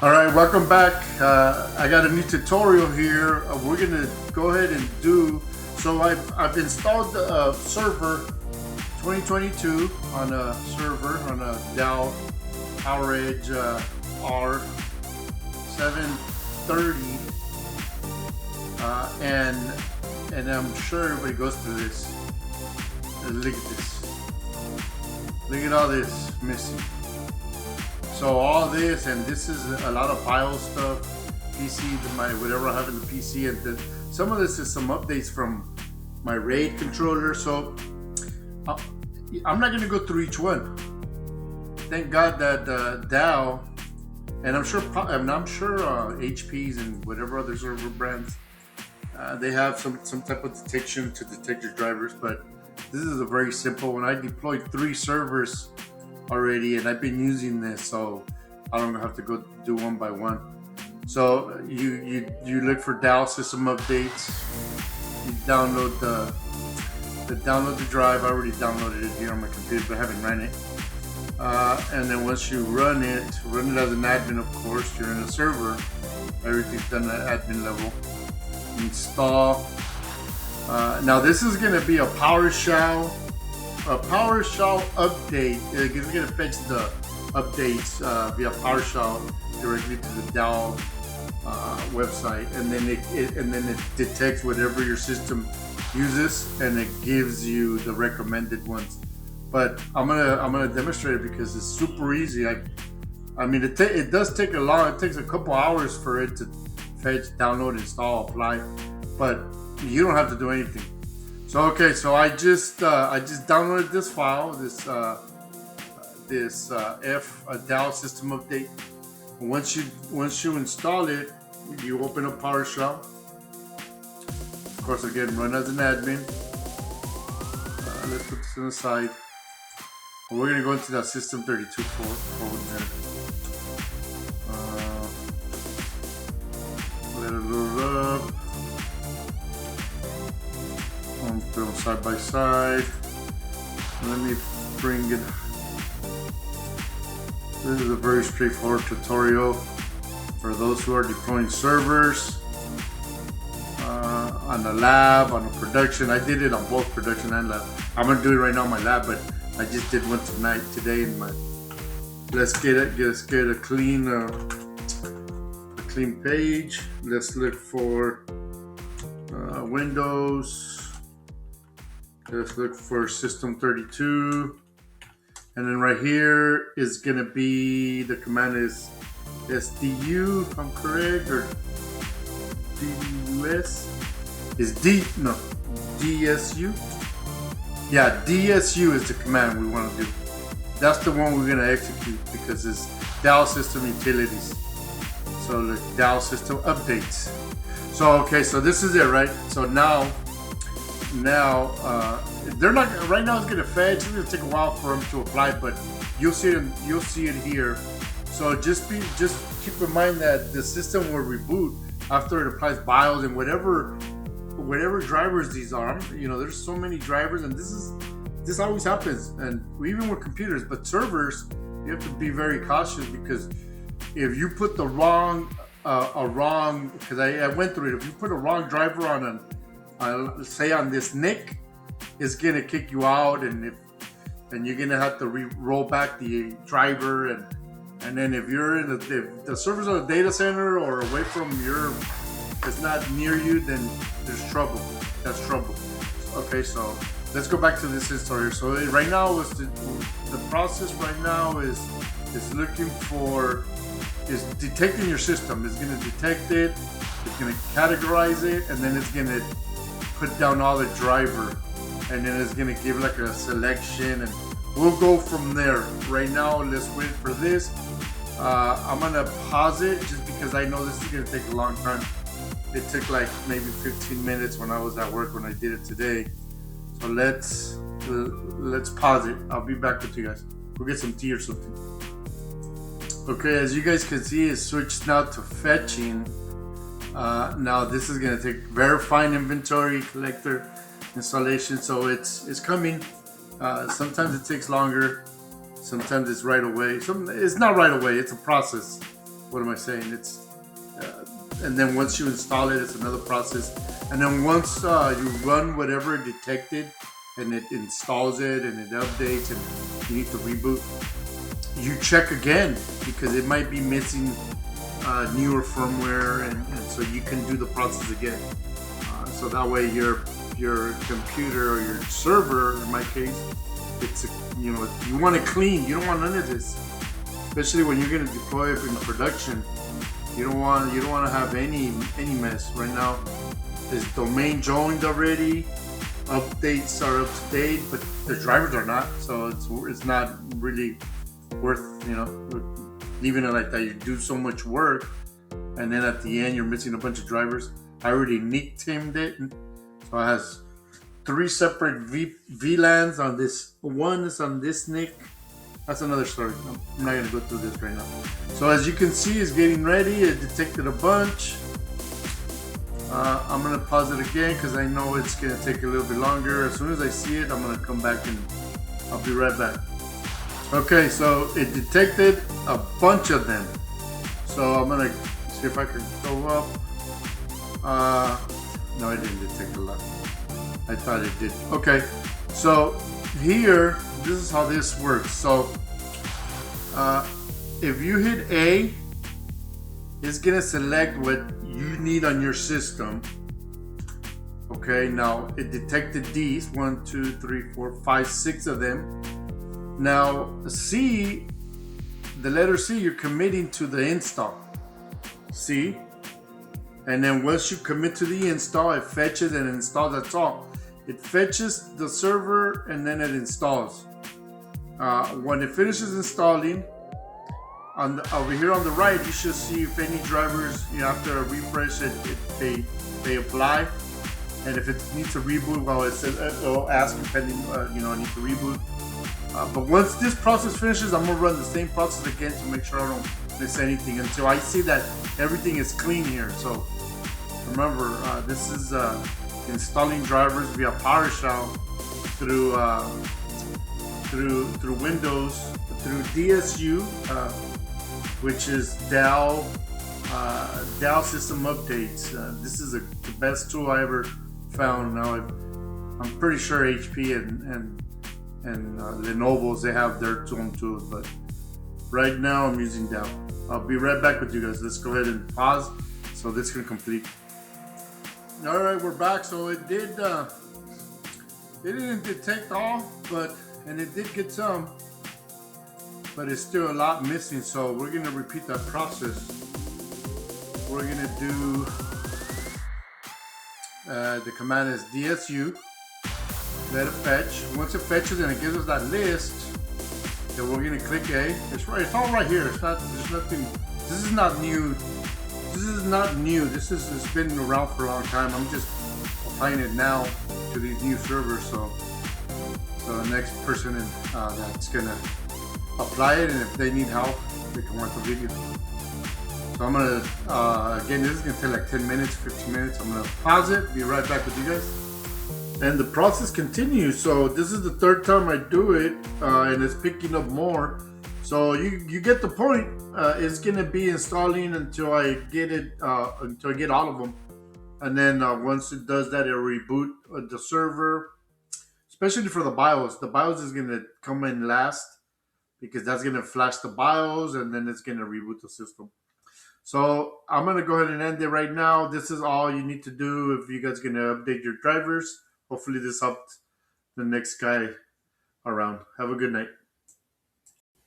All right, welcome back. I got a new tutorial here. We're gonna go ahead and do. So I've installed the server 2022 on a server on a Dell PowerEdge R730, and I'm sure everybody goes through this. Look at this. Look at all this missing. So all this, and this is a lot of file stuff, PC, whatever I have in the PC, and some of this is some updates from my RAID controller. So I'm not going to go through each one. Thank God that Dell, and I'm sure HPs and whatever other server brands, they have some type of detection to detect your drivers. But this is a very simple one. I deployed 3 servers already, and I've been using this, so I don't have to go do one by one. So you look for Dell system updates. You download the drive. I already downloaded it here on my computer, but I haven't run it. And then once you run it as an admin, of course. You're in a server. Everything's done at admin level. Install. Now this is going to be a PowerShell update. It's going to fetch the updates via PowerShell directly to the Dell website, and then it detects whatever your system uses, and it gives you the recommended ones. But I'm gonna demonstrate it because it's super easy. I mean, it does take it takes a couple hours for it to fetch, download, install, apply, but you don't have to do anything. So okay, so I just downloaded this file, this Dell system update. Once you install it, you open up PowerShell. Of course, again, run as an admin. Let's put this on the side. And we're gonna go into that System 32 folder. Let it load up. Put them side by side. Let me bring it. This is a very straightforward tutorial for those who are deploying servers on a lab, on a production. I did it on both production and lab. I'm gonna do it right now in my lab, but I just did one today in my. Let's get a clean page. Let's look for Windows. Let's look for System 32, and then right here is going to be, the command is SDU, if I'm correct, or DUS, DSU. Yeah, DSU is the command we want to do. That's the one we're going to execute because it's Dell System Utilities. So the Dell System Updates. So okay, so this is it, right? So now they're not right now. It's gonna fetch. It's gonna take a while for them to apply, but you'll see it here. So just keep in mind that the system will reboot after it applies BIOS and whatever drivers these are. You know, there's so many drivers, and this always happens, and even with computers. But servers, you have to be very cautious, because if you put the wrong because I went through it. If you put a wrong driver on say on this NIC, it's gonna kick you out, and you're gonna have to roll back the driver, and then if you're in if the server's on a data center or away from it's not near you, then there's trouble. That's trouble. Okay, so let's go back to this install here. So right now the process right now is detecting your system. It's gonna detect it. It's gonna categorize it, and then it's gonna put down all the driver, and then it's gonna give like a selection, and we'll go from there. Right now, let's wait for this. I'm gonna pause it just because I know this is gonna take a long time. It took like maybe 15 minutes when I was at work when I did it today. So let's pause it. I'll be back with you guys. We'll get some tea or something. Okay, as you guys can see, it's switched now to fetching. Now this is going to take verifying inventory collector installation, so it's coming. Sometimes it takes longer, sometimes it's right away. It's not right away, it's a process. what am I saying? It's and then once you install it, it's another process. And then once you run whatever it detected, and it installs it and it updates, and you need to reboot, you check again because it might be missing newer firmware, and so you can do the process again. So that way your computer or your server, in my case, it's you want it clean. You don't want none of this, especially when you're going to deploy it in production. You don't want to have any mess. Right now, this domain joined already. Updates are up to date, but the drivers are not. So it's not really worth leaving it like that. You do so much work, and then at the end you're missing a bunch of drivers. I already nicknamed it, so it has 3 separate VLANs on this. One is on this NIC. That's another story. I'm not going to go through this right now. So as you can see, it's getting ready. It detected a bunch. I'm going to pause it again because I know it's going to take a little bit longer. As soon as I see it, I'm going to come back and I'll be right back. Okay, so it detected a bunch of them. So I'm going to see if I can go up. No, it didn't detect a lot. I thought it did. Okay, so here, this is how this works. So if you hit A, it's gonna select what you need on your system. Okay, now it detected these 1, 2, 3, 4, 5, 6 of them. Now C, the letter C, you're committing to the install. C, and then once you commit to the install, it fetches and installs. That's all. It fetches the server and then it installs. When it finishes installing, over here on the right, you should see if any drivers, after a refresh, they apply. And if it needs a reboot, well, it'll ask if I need to reboot. But once this process finishes, I'm gonna run the same process again to make sure I don't miss anything until I see that everything is clean here. So remember, this is installing drivers via PowerShell through Windows, through DSU, which is Dell System Updates. This is the best tool I ever found. Now I'm pretty sure HP and Lenovo's, they have their own tools, but right now I'm using Dell. I'll be right back with you guys. Let's go ahead and pause so this can complete. All right, we're back. So it didn't detect all, and it did get some, but it's still a lot missing. So we're gonna repeat that process. We're gonna do the command is DSU, let it fetch. Once it fetches and it gives us that list, then we're gonna click A. It's all right here. There's nothing. This is not new. It's been around for a long time. I'm just applying it now to these new servers. So the next person that's gonna apply it, and if they need help, they can watch the video. So I'm gonna again, this is gonna take like 10 minutes, 15 minutes. I'm gonna pause it, be right back with you guys, and the process continues. So this is the 3rd time I do it, and it's picking up more. So you get the point. It's gonna be installing until I get it, until I get all of them, and then once it does that, it'll reboot the server. Especially for the BIOS. The BIOS is gonna come in last because that's gonna flash the BIOS, and then it's gonna reboot the system. So I'm gonna go ahead and end it right now. This is all you need to do if you guys gonna update your drivers. Hopefully this helped the next guy around. Have a good night.